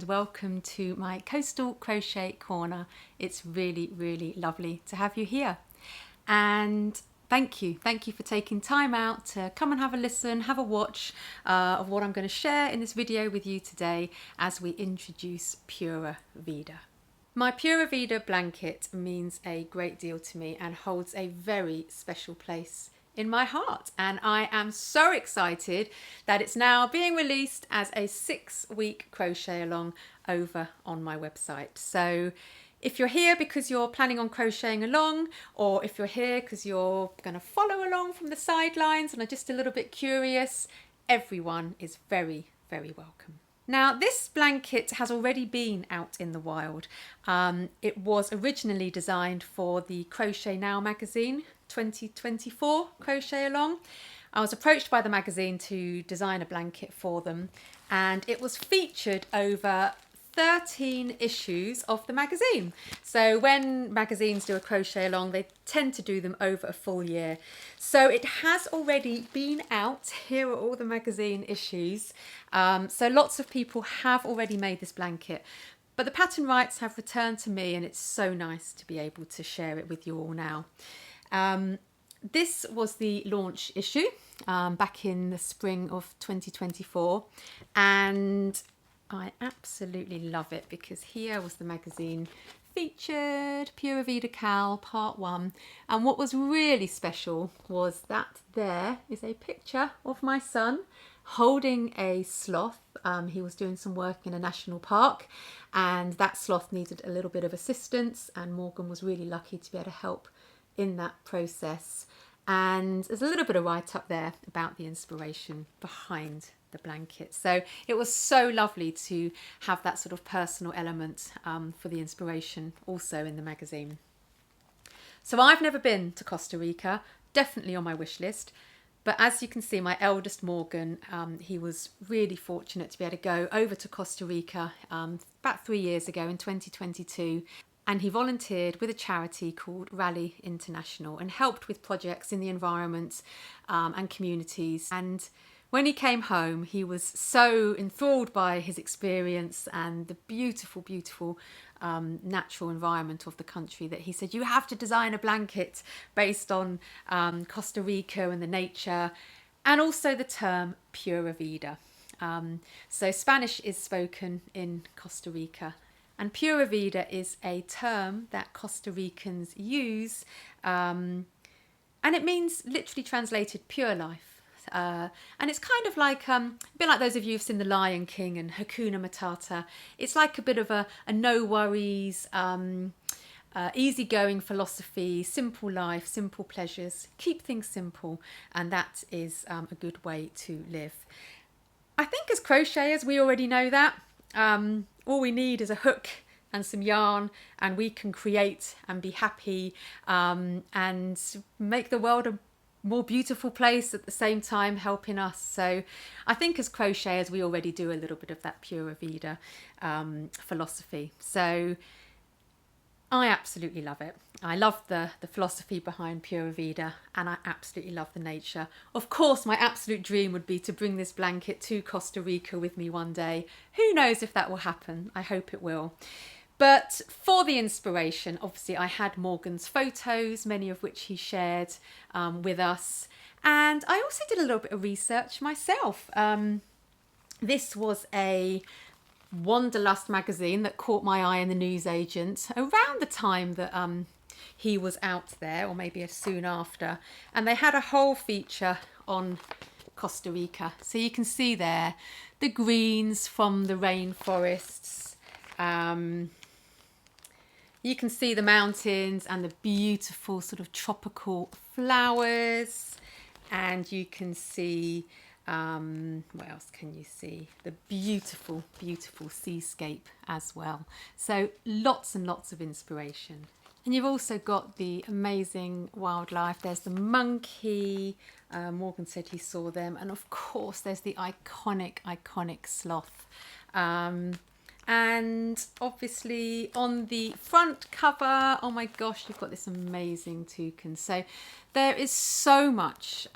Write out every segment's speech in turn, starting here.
welcome to my Coastal Crochet Corner. It's really, really lovely to have you here. And thank you for taking time out to come and have a listen, have a watch of what I'm going to share in this video with you today as we introduce Pura Vida. My Pura Vida blanket means a great deal to me and holds a very special place in my heart, and I am so excited that it's now being released as a 6-week crochet along over on my website. So if you're here because you're planning on crocheting along, or if you're here because you're going to follow along from the sidelines and are just a little bit curious, everyone is very, very welcome. Now, this blanket has already been out in the wild. It was originally designed for the Crochet Now magazine 2024 crochet along. I was approached by the magazine to design a blanket for them, and it was featured over 13 issues of the magazine. So when magazines do a crochet along, they tend to do them over a full year. So it has already been out. Here are all the magazine issues. So lots of people have already made this blanket, but the pattern rights have returned to me, and it's so nice to be able to share it with you all now. This was the launch issue back in the spring of 2024, and I absolutely love it because here was the magazine featured, Pura Vida Cal Part 1, and what was really special was that there is a picture of my son holding a sloth. He was doing some work in a national park, and that sloth needed a little bit of assistance, and Morgan was really lucky to be able to help in that process. And there's a little bit of write-up there about the inspiration behind the blanket. So it was so lovely to have that sort of personal element for the inspiration also in the magazine. So I've never been to Costa Rica, definitely on my wish list. But as you can see, my eldest Morgan, he was really fortunate to be able to go over to Costa Rica about 3 years ago in 2022. And he volunteered with a charity called Rally International and helped with projects in the environment and communities. And when he came home, he was so enthralled by his experience and the beautiful, beautiful natural environment of the country that he said, you have to design a blanket based on Costa Rica and the nature, and also the term Pura Vida. So Spanish is spoken in Costa Rica. And Pura Vida is a term that Costa Ricans use, and it means, literally translated, pure life. And it's kind of like, a bit like those of you who've seen The Lion King and Hakuna Matata. It's like a bit of a no worries, easygoing philosophy, simple life, simple pleasures, keep things simple, and that is a good way to live. I think as crocheters, we already know that. All we need is a hook and some yarn, and we can create and be happy and make the world a more beautiful place at the same time helping us. So I think as crocheters, we already do a little bit of that Pura Vida philosophy. So I absolutely love it. I love the philosophy behind Pura Vida, and I absolutely love the nature. Of course, my absolute dream would be to bring this blanket to Costa Rica with me one day. Who knows if that will happen? I hope it will. But for the inspiration, obviously I had Morgan's photos, many of which he shared with us. And I also did a little bit of research myself. This was a Wanderlust magazine that caught my eye in the newsagent around the time that he was out there, or maybe soon after, and they had a whole feature on Costa Rica. So you can see there the greens from the rainforests. You can see the mountains and the beautiful sort of tropical flowers, and you can see what else can you see? The beautiful, beautiful seascape as well. So lots and lots of inspiration. And you've also got the amazing wildlife. There's the monkey. Morgan said he saw them. And of course, there's the iconic, iconic sloth. And obviously on the front cover, oh my gosh, you've got this amazing toucan. So there is so much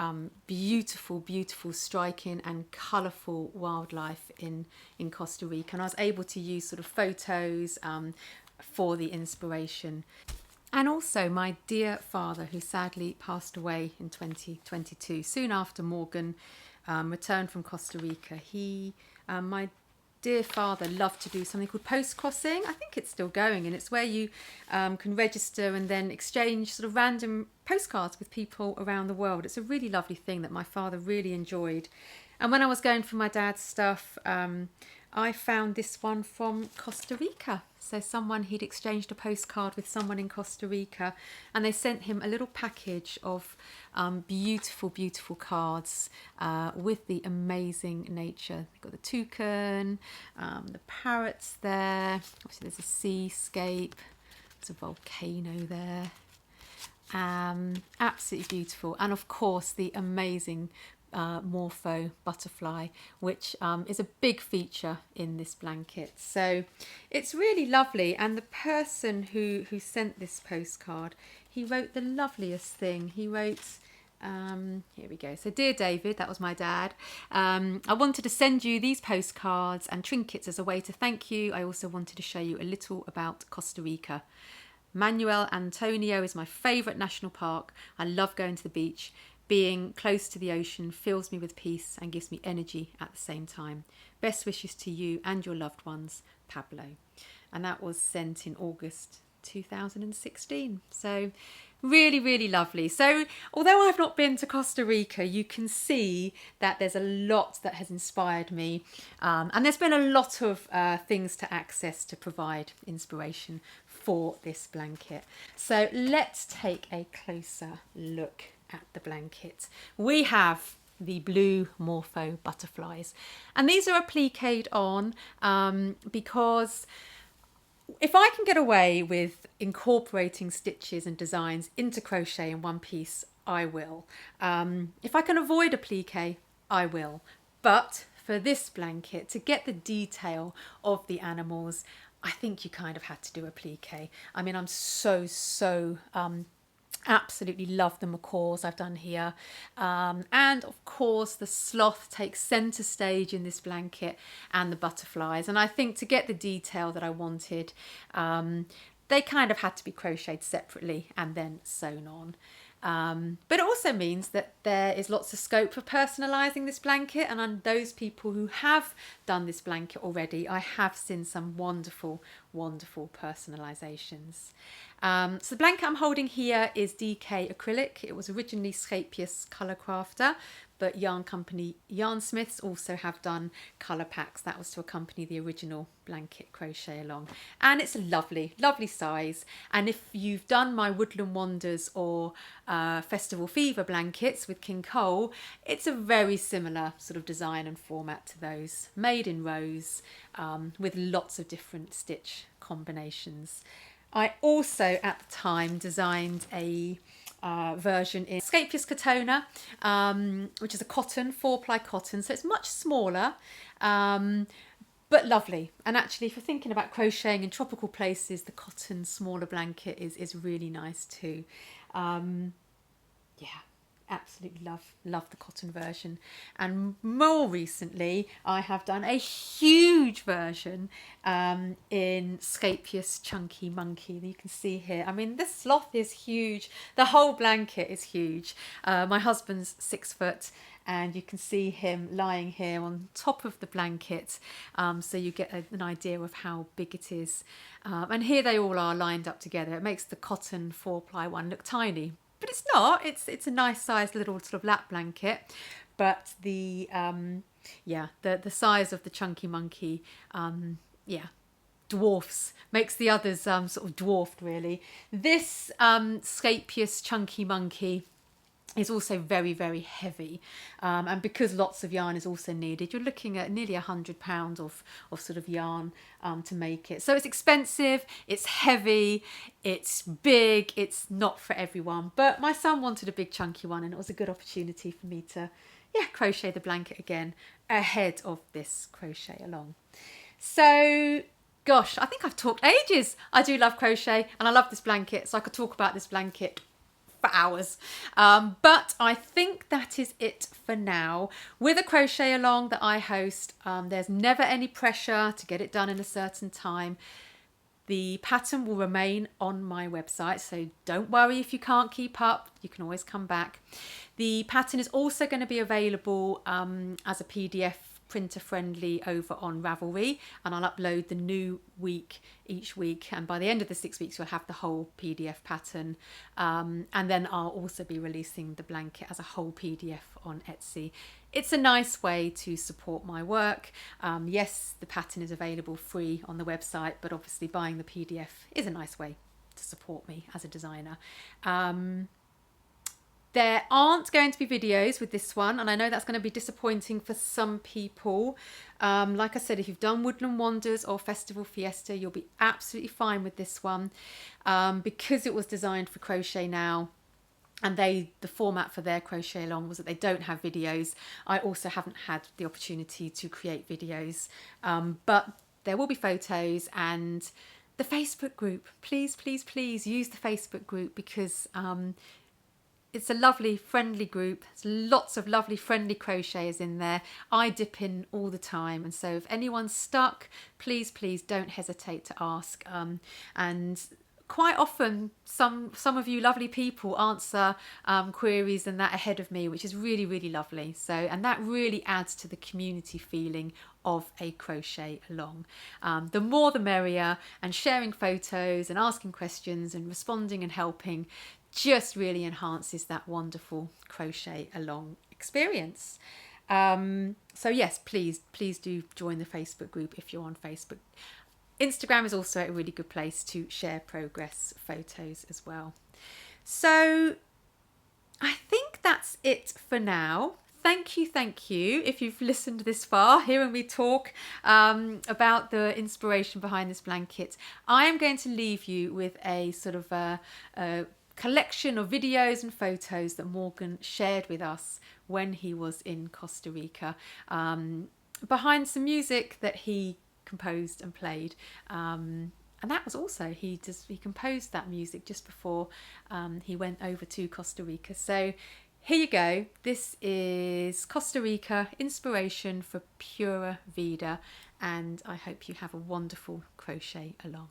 beautiful, beautiful, striking and colourful wildlife in Costa Rica. And I was able to use sort of photos for the inspiration. And also my dear father, who sadly passed away in 2022, soon after Morgan returned from Costa Rica. My dear father loved to do something called post crossing. I think it's still going, and it's where you can register and then exchange sort of random postcards with people around the world. It's a really lovely thing that my father really enjoyed. And when I was going for my dad's stuff, I found this one from Costa Rica. So he'd exchanged a postcard with someone in Costa Rica, and they sent him a little package of beautiful, beautiful cards with the amazing nature. They've got the toucan, the parrots there. Obviously there's a seascape, there's a volcano there. Absolutely beautiful. And of course the amazing morpho butterfly, which is a big feature in this blanket. So it's really lovely. And the person who sent this postcard, he wrote the loveliest thing. He wrote, here we go. So, dear David, that was my dad. I wanted to send you these postcards and trinkets as a way to thank you. I also wanted to show you a little about Costa Rica. Manuel Antonio is my favourite national park. I love going to the beach. Being close to the ocean fills me with peace and gives me energy at the same time. Best wishes to you and your loved ones, Pablo. And that was sent in August 2016. So really, really lovely. So although I've not been to Costa Rica, you can see that there's a lot that has inspired me. And there's been a lot of things to access to provide inspiration for this blanket. So let's take a closer look at the blanket. We have the blue morpho butterflies, and these are appliqued on because if I can get away with incorporating stitches and designs into crochet in one piece, I will. If I can avoid applique, I will. But for this blanket, to get the detail of the animals, I think you kind of had to do applique. I mean, I'm so absolutely love the macaws I've done here, and of course the sloth takes centre stage in this blanket, and the butterflies. And I think to get the detail that I wanted, they kind of had to be crocheted separately and then sewn on. But it also means that there is lots of scope for personalising this blanket, and on those people who have done this blanket already, I have seen some wonderful, wonderful personalisations. So the blanket I'm holding here is DK acrylic. It was originally Scapious Colour Crafter, but yarn company Yarnsmiths also have done colour packs. That was to accompany the original blanket crochet-along. And it's a lovely, lovely size. And if you've done my Woodland Wonders or Festival Fever blankets with King Cole, it's a very similar sort of design and format to those. Made in rows with lots of different stitch combinations. I also at the time designed a version in Scapious Katona, which is a cotton, 4-ply cotton, so it's much smaller, but lovely. And actually, if you're thinking about crocheting in tropical places, the cotton smaller blanket is really nice too. Yeah, absolutely love the cotton version. And more recently, I have done a huge version in Scapious Chunky Monkey that you can see here. I mean, this sloth is huge. The whole blanket is huge. My husband's 6 foot, and you can see him lying here on top of the blanket, so you get an idea of how big it is. And here they all are lined up together. It makes the cotton 4-ply one look tiny. But it's not. It's a nice sized little sort of lap blanket. But the size of the Chunky Monkey, dwarfs, makes the others sort of dwarfed really. This Scapious Chunky Monkey is also very, very heavy, and because lots of yarn is also needed, you're looking at nearly £100 of sort of yarn to make it. So it's expensive, it's heavy, it's big, it's not for everyone. But my son wanted a big chunky one, and it was a good opportunity for me to crochet the blanket again ahead of this crochet along. So Gosh, I think I've talked ages. I do love crochet and I love this blanket, so I could talk about this blanket for hours. But I think that is it for now. With a crochet along that I host, there's never any pressure to get it done in a certain time. The pattern will remain on my website, so don't worry if you can't keep up. You can always come back. The pattern is also going to be available as a PDF printer friendly over on Ravelry, and I'll upload the new week each week, and by the end of the 6 weeks you'll have the whole PDF pattern, and then I'll also be releasing the blanket as a whole PDF on Etsy. It's a nice way to support my work. Yes, the pattern is available free on the website, but obviously buying the PDF is a nice way to support me as a designer. There aren't going to be videos with this one, and I know that's going to be disappointing for some people. Like I said, if you've done Woodland Wonders or Festival Fiesta, you'll be absolutely fine with this one, because it was designed for Crochet Now, and the format for their crochet along was that they don't have videos. I also haven't had the opportunity to create videos, but there will be photos, and the Facebook group. Please, please, please use the Facebook group, because it's a lovely, friendly group. There's lots of lovely, friendly crocheters in there. I dip in all the time. And so if anyone's stuck, please, please don't hesitate to ask. And quite often, some of you lovely people answer queries and that ahead of me, which is really, really lovely. So, and that really adds to the community feeling of a crochet along. The more the merrier, and sharing photos and asking questions and responding and helping just really enhances that wonderful crochet along experience. So yes, please do join the Facebook group if you're on Facebook. Instagram is also a really good place to share progress photos as well. So I think that's it for now. Thank you if you've listened this far, hearing me talk about the inspiration behind this blanket. I am going to leave you with a sort of a collection of videos and photos that Morgan shared with us when he was in Costa Rica, behind some music that he composed and played, and that was also he composed that music just before he went over to Costa Rica. So here you go. This is Costa Rica inspiration for Pura Vida, and I hope you have a wonderful crochet along.